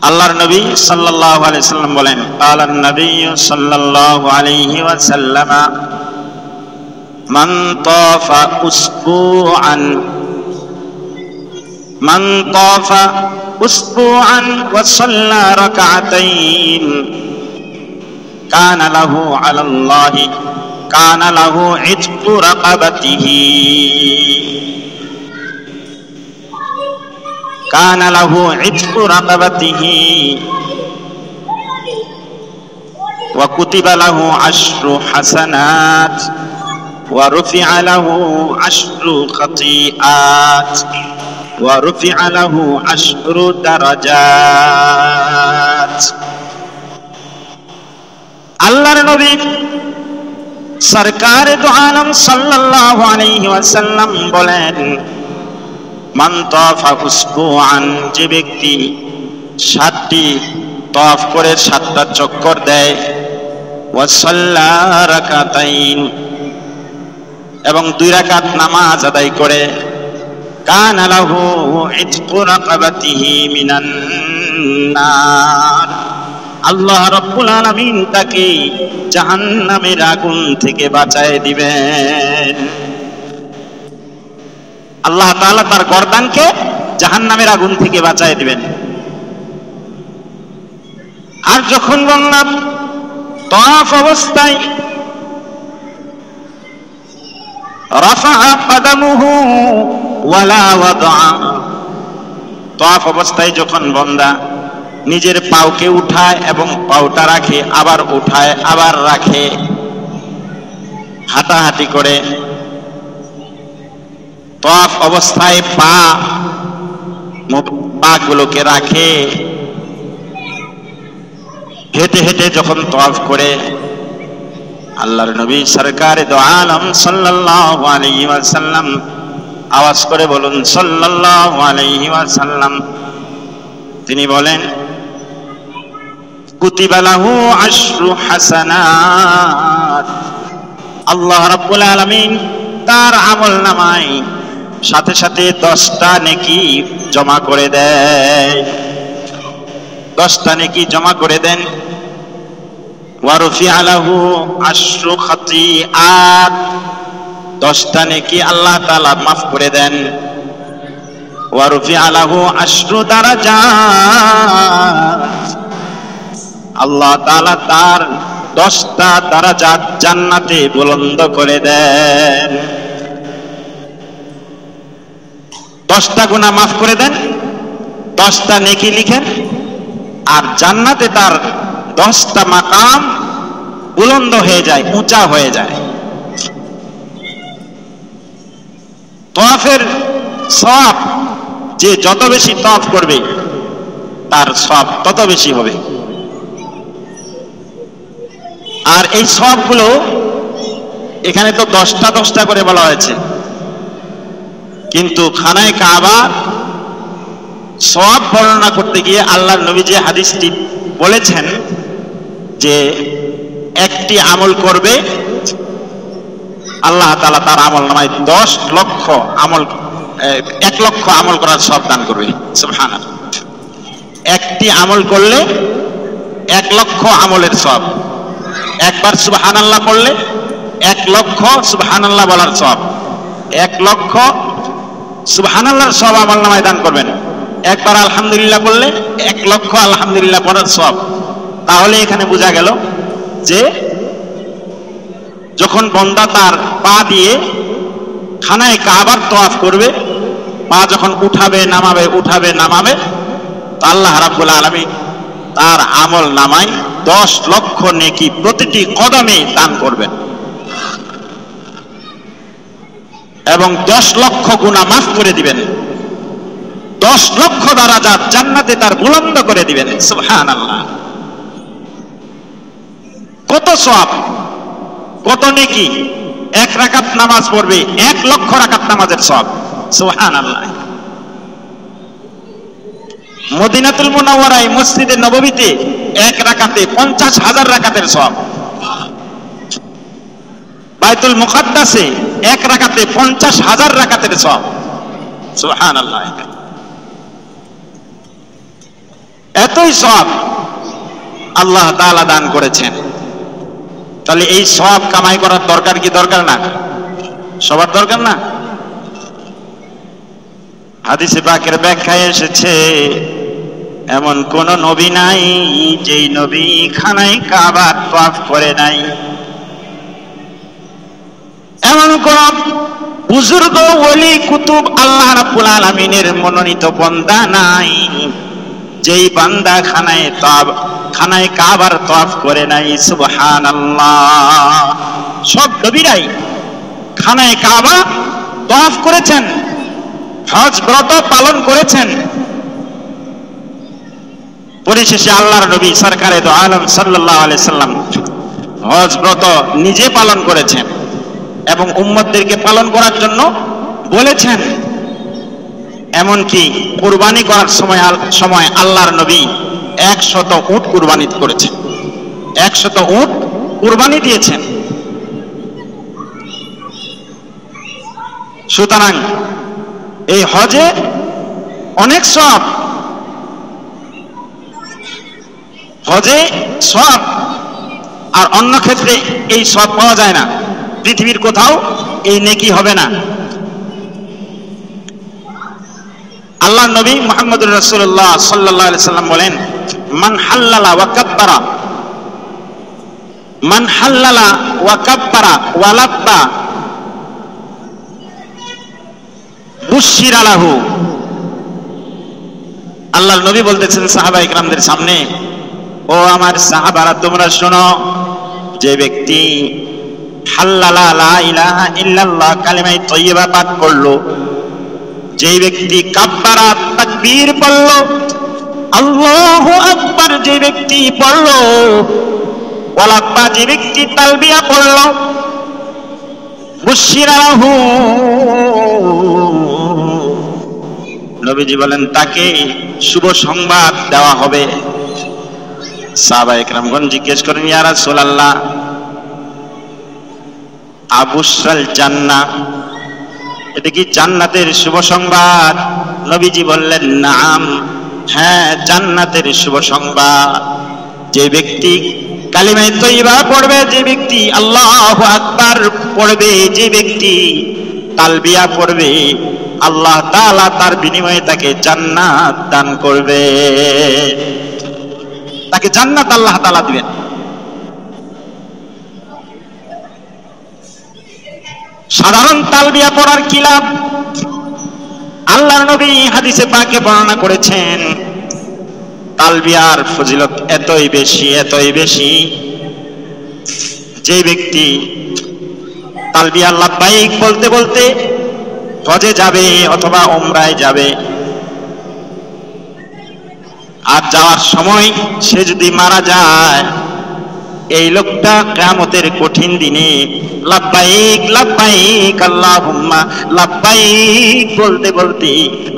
আল্লাহর নবী সাল্লাল্লাহু আলাইহি সাল্লাম বলেন, আলান নবী সাল্লাল্লাহু আলাইহি ওয়াসাল্লাম, মান তাফা উসবুআন ওয়া সাল্লা রাকাতাইন কানা লাহু আলাল্লাহি কানা লাহু ইতকু রাকাবাতিহি কানা লাহু ইতকু রাকাবাতিহি ওয়া কুতিবা লাহু আশরু হাসানাত ওয়া রুফিআ লাহু আশরু খাতিআত ওয়া রুফিআ লাহু আশরু দারাজাত। আল্লাহর নবী সরকারে দু আলম সাল্লাল্লাহু আলাইহি ওয়াসাল্লাম বলেন, মান তাফা উসবুআন, যে ব্যক্তি 7টি তাওয়াফ করে 7টা চক্কর দেয়, ওয়া সাল্লা রাকাতাইন, এবং 2 রাকাত নামাজ আদায় করে, কানা লাহু ইতকু রাকাবাতিহি মিনান নার, আল্লাহ রাব্বুল আলামিন তাকে জাহান্নামের আগুন থেকে বাঁচায় দিবেন। আল্লাহ তাআলা তার গর্দানকে জাহান্নামের আগুন থেকে বাঁচায় দিবেন। আর যখন বললাম তাওয়াফ অবস্থায় রাফা কদমুহু ওয়ালা ওয়াদা, তাওয়াফ অবস্থায় যখন বান্দা নিজের পাওকে উঠায় এবং পাওটা রাখে, আবার উঠায় আবার রাখে, হাঁটাহাঁটি করে, তাওয়াফ অবস্থায় পাগুলোকে রাখে, হেঁটে হেঁটে যখন তাওয়াফ করে, আল্লাহর নবী সরকারে দু আলম সাল্লাল্লাহু আলাইহি ওয়াসাল্লাম, আওয়াজ করে বলুন সাল্লাল্লাহু আলাইহি ওয়াসাল্লাম, তিনি বলেন, কুতিবা লাহু আশরু হাসানাত, আল্লাহ রাব্বুল আলামিন তার আমলনামায় সাথে সাথে 10টা নেকি জমা করে দেয়, 10টা নেকি জমা করে দেন। ওয়া রুফিআ লাহু আশরু খাতিআত, 10টা নেকি আল্লাহ তাআলা মাফ করে দেন। ওয়া রুফিআ লাহু আশরু দারাজাত, আল্লাহ তাআলা তার 10টা দারাজাত জান্নাতে বুলন্দ করে দেন। 10টা গুনাহ মাফ করে দেন, 10টা নেকি লিখেন, আর জান্নাতে তার 10টা মাকাম বুলন্দ হয়ে যায়, উঁচা হয়ে যায়। তাওয়াফের সওয়াব, যে যত বেশি তাওয়াফ করবে তার সওয়াব তত বেশি হবে। আর এই সওয়াবগুলো এখানে তো 10টা করে বলা হয়েছে, কিন্তু খানায়ে কাবা সওয়াব বর্ণনা করতে গিয়ে আল্লাহর নবী যে হাদিসটি বলেছেন যে একটি আমল করবে আল্লাহ তাআলা তার আমলনামায় 1 লক্ষ আমল করার সওয়াব দান করবে। সুবহানাল্লাহ, একটি আমল করলে 1 লক্ষ আমলের সওয়াব, একবার সুবহানাল্লাহ পড়লে 1 লক্ষ সুবহানাল্লাহ বলার সওয়াব, 1 লক্ষ সুবহানাল্লাহর সওয়াব আমলনামায় দান করবেন। একবার আলহামদুলিল্লাহ বললে 1 লক্ষ আলহামদুলিল্লাহ পড়ার সওয়াব। তাহলে এখানে বোঝা গেল যে যখন বান্দা তার পা দিয়ে খানায়ে কাবার তাওয়াফ করবে, পা যখন উঠাবে নামাবে তো আল্লাহ রাব্বুল আলামিন তার আমল নামায় 10 লক্ষ নেকি প্রতিটি কদমে দান করবেন এবং 10 লক্ষ গুনাহ মাফ করে দিবেন, 10 লক্ষ দারাজাত জান্নাতে তার বুলন্দ করে দিবেন। সুবহানাল্লাহ, কত সওয়াব, কত নেকি! 1 রাকাত নামাজ পড়বে 1 লক্ষ রাকাত নামাজের সওয়াব। সুবহানাল্লাহ, মদিনাতুল মুনাওয়ারায় মসজিদে নববীতে 1 রাকাতে 50,000 রাকাতের সওয়াব, বাইতুল মুকাদ্দাসে 1 রাকাতে 50,000 রাকাতের সওয়াব। সুবহানাল্লাহ, এতই সওয়াব আল্লাহ তাআলা দান করেছেন। তাহলে এই সওয়াব কামাই করার দরকার কি দরকার না? সবার দরকার না? হাদিসে পাকের ব্যাখ্যায় এসেছে, এমন কোন নবী নাই যেই নবী খানায় কাবার তওয়াফ করে নাই। এমন কোন বুজুর্গ ওলি কুতুব আল্লাহ রাব্বুল আলামিনের মনোনীত বান্দা নাই যেই বান্দা খানায় কাবার তওয়াফ করে নাই। সুবহানাল্লাহ। সব নবীরাই খানায় কাবা তওয়াফ করেছেন, হজ ব্রত পালন করেছেন। পরিশেষে আল্লাহর নবী সরকারে দো আলম সাল্লাল্লাহু আলাইহি সাল্লাম হজ ব্রত নিজে পালন করেছেন এবং উম্মতদেরকে পালন করার জন্য বলেছেন। এমনকি কুরবানি করার সময় আল্লাহর নবী 100 উট কুরবানি করেছেন, 100 উট কুরবানি দিয়েছেন। সুতরাং এই হজে অনেক সওয়াব, হজে সওয়াব, আর অন্য ক্ষেত্রে এই সওয়াব পাওয়া যায় না। পৃথিবীর কোথাও এই নেকি হবে না। আল্লাহ নবী মুহাম্মদুর রাসূলুল্লাহ সাল্লাল্লাহু আলাইহি সাল্লাম বলেন, মান হাল্লালা ওয়া কাব্বারা, মান হাল্লালা ওয়া কাব্বারা ওয়া লাব্বা বুশিরা লাহু। আল্লাহর নবী বলতেছেন সাহাবা ইকরামদের সামনে, ও আমার সাহাবারা তোমরা শোনো, যে ব্যক্তি হাল্লালা লা ইলাহা ইল্লাল্লাহ কালিমা তাইয়্যিবা পাঠ করলো, যে ব্যক্তি কাব্বারা তাকবীর পড়লো, আল্লাহু আকবার যে ব্যক্তি পড়লো, ওয়ালাব্বা যে ব্যক্তি তালবিয়া পড়লো, বুশিরা লাহু, নবীজি বলেন তাকে শুভ সংবাদ দেওয়া হবে। সাহাবায়ে কেরামগণ জিজ্ঞেস করেন, ইয়া রাসূলুল্লাহ আবুশরাল জান্নাহ, এটা কি জান্নাতের শুভ সংবাদ? নবীজি বললেন নাম, হ্যাঁ জান্নাতের শুভ সংবাদ। যে ব্যক্তি কালিমা তাইয়্যিবা পড়বে, যে ব্যক্তি আল্লাহু আকবার পড়বে, যে ব্যক্তি তালবিয়া পড়বে, আল্লাহ তাআলা তার বিনিময়ে তাকে জান্নাত দান করবে, তাকে জান্নাত আল্লাহ তাআলা দিবেন। সাধারণ তালবিয়া পড়ার কি লাভ? আল্লাহর নবী হাদিসে পাকে বর্ণনা করেছেন, তালবিয়ার ফজিলত এতই বেশি, এতই বেশি, যে ব্যক্তি তালবিয়া লাব্বাইক বলতে বলতে হজে যাবে অথবা উমরায় যাবে, আর যাওয়ার সময় সে যদি মারা যায়, এই লোকটা কিয়ামতের কঠিন দিনে লাব্বাইক লাব্বাইক আল্লাহুম্মা লাব্বাইক বলতে বলতে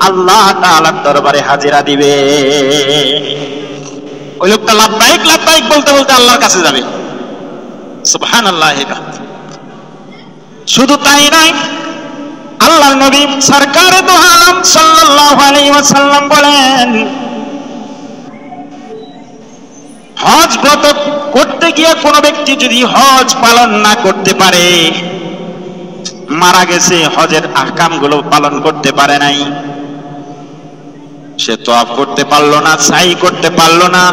আল্লাহ তাআলার দরবারে হাজিরা দিবে। ওই লোকটা লাব্বাইক লাব্বাইক বলতে বলতে আল্লাহর কাছে যাবে। সুবহানাল্লাহ। শুধু তাই নয়, আল্লাহর নবী সরকারে দো আলম সাল্লাল্লাহু আলাইহি ওয়াসাল্লাম বলেন, হজ ব্রত করতে গিয়ে কোনো ব্যক্তি যদি হজ পালন না করতে পারে, মারা গেছে, হজের আহকামগুলো পালন করতে পারে নাই, সে তওয়াফ করতে পারলো না, সাই করতে পারলো না,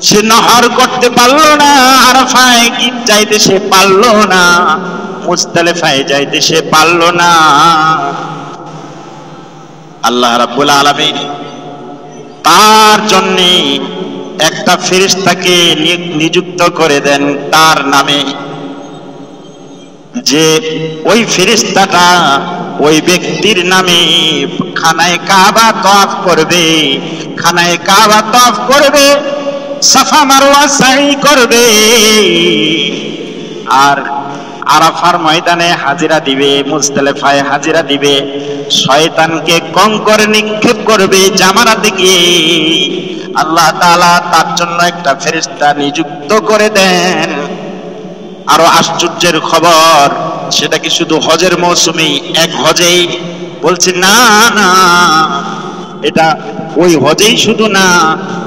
সে নহর করতে পারলো না, আরাফায় যাইতে সে পারলো না, মুজদালিফায় যাইতে সে পারলো না, আল্লাহ রাব্বুল আলামিন তার জন্য একটা ফেরেশতাকে নিযুক্ত করে দেন তার নামে, যে ওই ফেরেশতাটা ওই ব্যক্তির নামে খানায়ে কাবা তওয়াফ করবে, খানায়ে কাবা তওয়াফ করবে, সাফা মারওয়া সাই করবে, আর আরাফার ময়দানে হাজিরা দিবে, মুজদালিফায় হাজিরা দিবে, শয়তানকে কঙ্কর নিক্ষেপ করবে জামারাতে গিয়ে। আল্লাহ তাআলা তার জন্য একটা ফেরেশতা নিযুক্ত করে দেন। আরো আশ্চর্যের খবর, সেটা কি শুধু হজের মৌসুমেই এক হজেই? বলছি না না, এটা ওই হজেই শুধু না,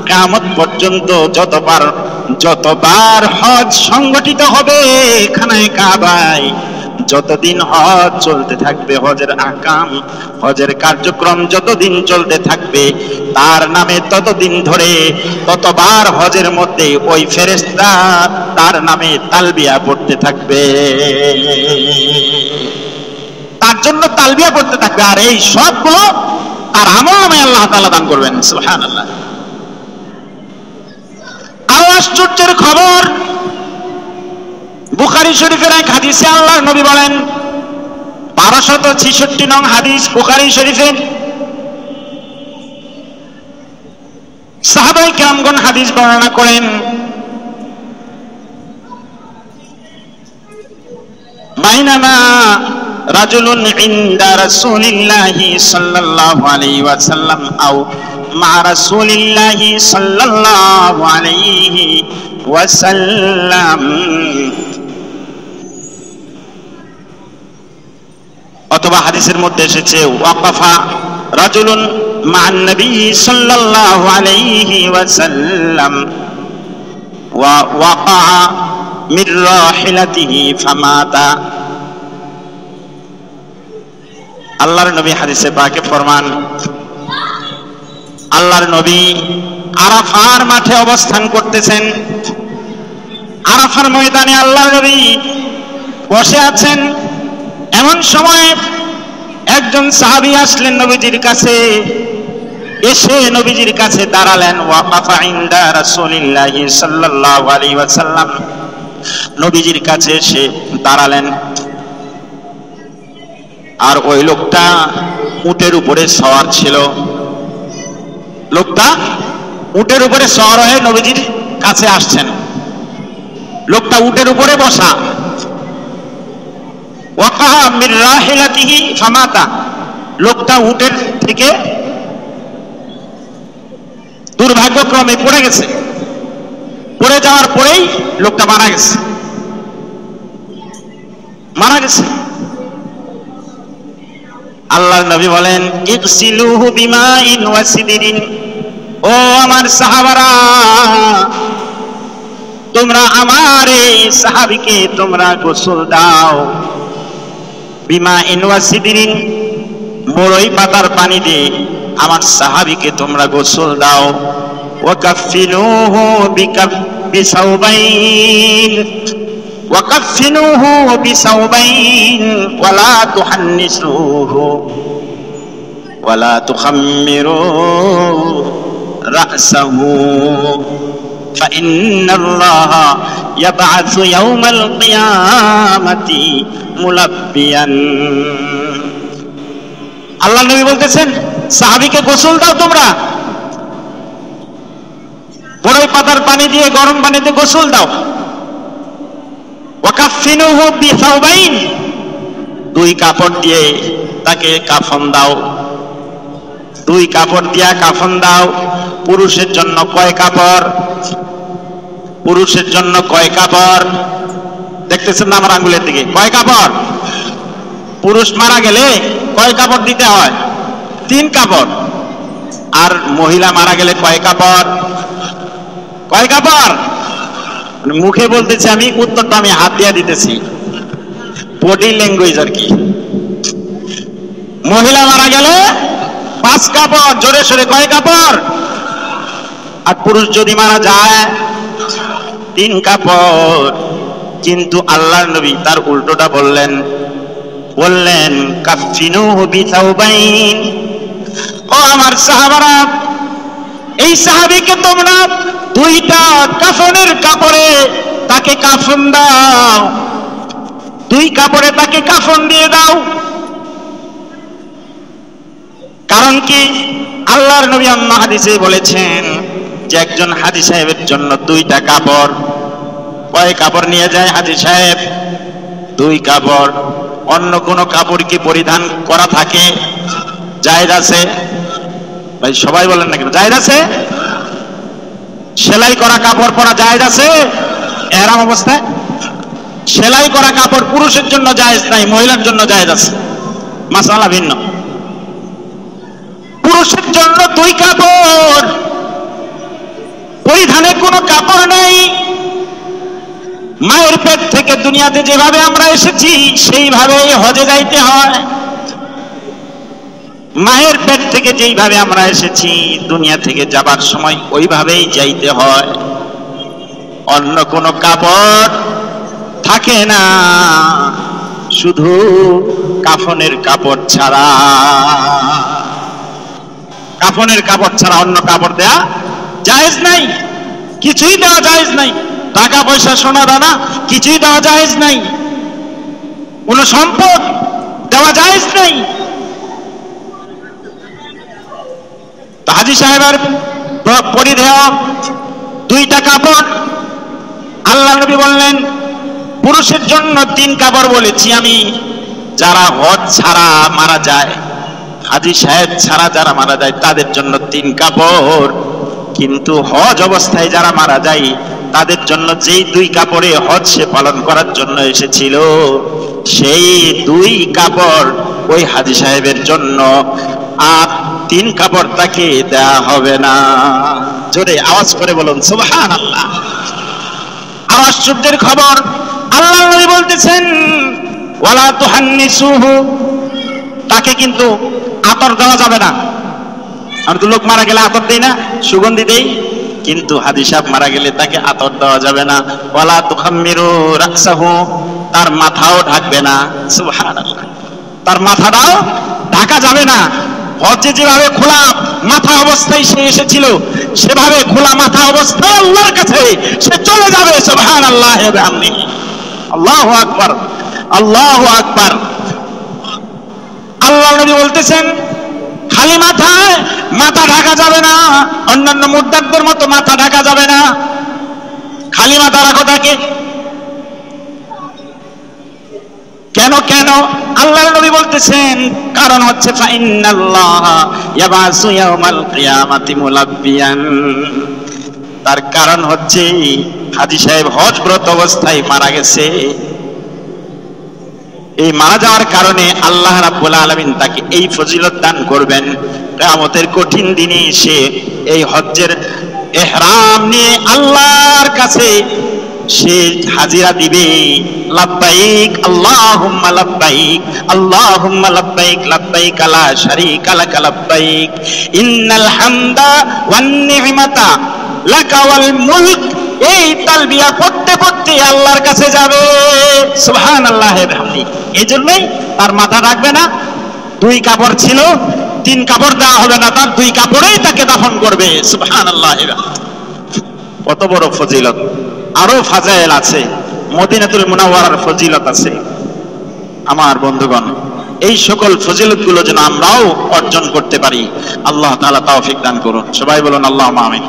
কিয়ামত পর্যন্ত যতবার হজ সংগঠিত হবে খানায়ে কাবায়, যতদিন হজ চলতে থাকবে, হজের আহকাম, হজের কার্যক্রম যতদিন চলতে থাকবে, তার নামে ততদিন ধরে ততবার হজের মধ্যে ওই ফেরেশতা তার নামে তালবিয়া পড়তে থাকবে, তার জন্য তালবিয়া পড়তে থাকবে। আর এই সবগুলো তার আমলনামায় আল্লাহ তাআলা দান করবেন। সুবহানাল্লাহ। আরো আশ্চর্যের খবর, বুখারী শরীফের এক হাদিসে আল্লাহর নবী বলেন, 1266 নং হাদিস বুখারী শরীফে, সাহাবায়ে কেরামগণ হাদিস বর্ণনা করেন, বাইনামা রাজুলুন ইনদা রাসূলিল্লাহি সাল্লাল্লাহু আলাইহি ওয়াসাল্লাম আও মা রাসূলিল্লাহি সাল্লাল্লাহু আলাইহি ওয়াসাল্লাম, অথবা হাদিসের মধ্যে এসেছে ওয়াকাফা রাজুলুন মা'আন নবী সাল্লাল্লাহু আলাইহি ওয়াসাল্লাম ওয়া ওয়াকা মির রাহিলাতিহি ফামাতা। আল্লাহর নবী হাদিসে পাকে ফরমান, আল্লাহর নবী আরাফার মাঠে অবস্থান করতেছেন, আরাফার ময়দানে আল্লাহর নবী বসে আছেন। এমন সময় একজন সাহাবী আসলেন নবীজির কাছে, এসে নবীজির কাছে দাঁড়ালেন। ওয়াকাফা ইনদা রাসূলিল্লাহি সাল্লাল্লাহু আলাইহি ওয়াসাল্লাম, নবীজির কাছে এসে দাঁড়ালেন। আর ওই লোকটা উটের উপরে সওয়ার ছিল, লোকটা উটের উপরে সওয়ার হয়ে নবীজির কাছে আসছেন। লোকটা উটের উপরে বসা। ওয়াকাহা মির রাহিলাতিহি ফামাতা, লোকটা উটের থেকে দুর্ভাগ্যক্রমে পড়ে গেছে। পড়ে যাওয়ার পরেই লোকটা মারা গেছে, মারা গেছে। আল্লাহর নবী বলেন, ইগসিলুহু বিমাইন ওয়া সিদরিন, ও আমার সাহাবারা, তোমরা আমার এই সাহাবীকে তোমরা গোসল দাও। বিমাইন ওয়া সিদরিন, মরই পাতার পানি দিয়ে আমার সাহাবীকে তোমরা গোসল দাও। ওয়া কাফিনুহু বিসাওবাইন وكفنوه بثوبين ولا تحنسوه ولا تخمروا رأسه فإن الله يبعث يوم القيامة ملبيا। আল্লাহ নবী বলতেছেন, সাহাবীকে গোসল দাও তোমরা, বড়ই পাতার পানি দিয়ে গরম পানিতে গোসল দাও। ওয়াকাফিনুহু বিসাওবাইন, দুই কাপড় দিয়ে তাকে কাফন দাও। দুই কাপড় দিয়া কাফন দাও। পুরুষের জন্য কয় কাপড়? পুরুষের জন্য কয় কাপড়? দেখতেছেন না আমার আঙ্গুলের দিকে? কয় কাপড়? পুরুষ মারা গেলে কয় কাপড় দিতে হয়? 3 কাপড়। আর মহিলা মারা গেলে কয় কাপড়? কয় কাপড়? মুখে বলতেছি আমি, উত্তরটা আমি হাত দিয়ে দিতেছি, বডি ল্যাঙ্গুয়েজ আর কি। মহিলা মারা গেলে 5 কাপড়। জোরে সোরে কয় কাপড়? আর পুরুষ যদি মারা যায় 3 কাপড়। কিন্তু আল্লাহর নবী তার উল্টোটা বললেন, কাফিনুহু বিসাওবাইন, ও আমার সাহাবারা, এই সাহাবীকে তোমরা 2টা কাফনের কাপড়ে তাকে কাফন দাও। 2 কাপড়ে তাকে কাফন দিয়ে দাও। কারণ কি? আল্লাহর নবী অন্য হাদিসে বলেছেন যে একজন হাজী সাহেবের জন্য 2টা কাপড়। কয় কাপড় নিয়ে যায় হাজী সাহেব? 2 কাপড়। অন্য কোনো কাপড় কি পরিধান করা থাকে? জায়েজ আছে? ভাই সবাই বলেন না কেন? জায়েজ আছে? সেলাই করা কাপড় পরা জায়েজ আছে ইহরাম অবস্থায়? সেলাই করা কাপড় পুরুষের জন্য জায়েজ নাই, মহিলার জন্য জায়েজ আছে, মাসালা ভিন্ন। পুরুষের জন্য জন্য দুই কাপড়, পরিধানে কোনো কাপড় নেই। মায়ের পেট থেকে দুনিয়াতে যেভাবে আমরা এসেছি সেইভাবেই হজে যাইতে হয়। মায়ের পেট থেকে যেইভাবে আমরা এসেছি দুনিয়া থেকে যাবার সময় ওইভাবেই যাইতে হয়। অন্য কোনো কাপড় থাকে না, শুধু কাফনের কাপড় ছাড়া। কাফনের কাপড় ছাড়া অন্য কাপড় দেয়া জায়েজ নাই, কিছুই দেওয়া জায়েজ নাই। টাকা পয়সা সোনা দানা কিছুই দেওয়া জায়েজ নাই, কোনো সম্পদ দেওয়া জায়েজ নাই। হাজী সাহেবের পরিধেয় দুইটা কাপড়। আল্লাহ নবী বললেন পুরুষের জন্য 3 কাপড় বলেছি আমি। যারা হজ ছাড়া মারা যায়, হাজী সাহেব ছাড়া যারা মারা যায় তাদের জন্য 3 কাপড়। কিন্তু হজ অবস্থায় যারা মারা যায় তাদের জন্য যেই 2 কাপড়ে হজ সে পালন করার জন্য এসেছিল সেই 2 কাপড় ওই হাজী সাহেবের জন্য, আর 3 কাপড় তাকে দেয়া হবে না। জোরে আওয়াজ করে বলুন সুবহানাল্লাহ। আর আশ্চর্যের খবর, আল্লাহ নবী বলতেছেন ওয়ালা তুহান্নিসুহু, তাকে কিন্তু আতর দেওয়া যাবে না। আর তো লোক মারা গেলে আতর দেই না, সুগন্ধি দেই, কিন্তু হাজী সাহেব মারা গেলে তাকে আতর দেওয়া যাবে না। ওয়ালা তুখাম্মিরু রাকসাহু, তার মাথাও ঢাকবে না। সুবহানাল্লাহ, তার মাথাটাও ঢাকা যাবে না। হজে যেভাবে খোলা মাথা অবস্থায় সে এসেছিল সেভাবে খোলা মাথা অবস্থায় আল্লাহর কাছে সে চলে যাবে। সুবহানাল্লাহ ওয়া বিহামদিহি, আল্লাহু আকবার, আল্লাহু আকবার। আল্লাহ নবী বলতেছেন খালি মাথায় মাথা ঢাকা যাবে না, অন্যান্য মুরতাদদের মতো মাথা ঢাকা যাবে না। খালি মাথা রাখো তাকে। কেন কেন? আল্লাহ নবী বলতেছেন কারণ হচ্ছে ফাইন্নাল্লাহা ইয়াবাসু ইয়াউমাল কিয়ামাতি মুলাব্বিয়ান। তার কারণ হচ্ছে হাজী সাহেব হজ ব্রত অবস্থায় মারা গেছে। এই মারা যাওয়ার কারণে আল্লাহ রাব্বুল আলামিন তাকে এই ফজিলত দান করবেন। কিয়ামতের কঠিন দিনে সে এই হজ্জের ইহরাম নিয়ে আল্লাহর কাছে সে হাজিরা দিবে, লাব্বাইক আল্লাহুম্মা লাব্বাইক, আল্লাহুম্মা লাব্বাইক, লাব্বাইক লা শারীকা লাক লাব্বাইক, ইন্নাল হামদা ওয়ান নি'মাতা লাকা ওয়াল মুলক। এই তালবিয়া পড়তে পড়তে আল্লাহর কাছে যাবে। সুবহানাল্লাহ ওয়া বিহামদিহি। এইজন্যই তার মাথা রাখবে না। 2 কাপড় ছিল, 3 কাপড় দেওয়া হবে না, তার 2 কাপড়েই তাকে দাফন করবে। সুবহানাল্লাহ। কত বড় ফজিলত! আরো ফাজাইল আছে, মদিনাতুল মুনাওয়ারার ফজিলত আছে। আমার বন্ধুগণ, এই সকল ফজিলতগুলো যেন আমরাও অর্জন করতে পারি, আল্লাহ তাআলা তৌফিক দান করুন। সবাই বলুন আল্লাহুম্মা আমিন।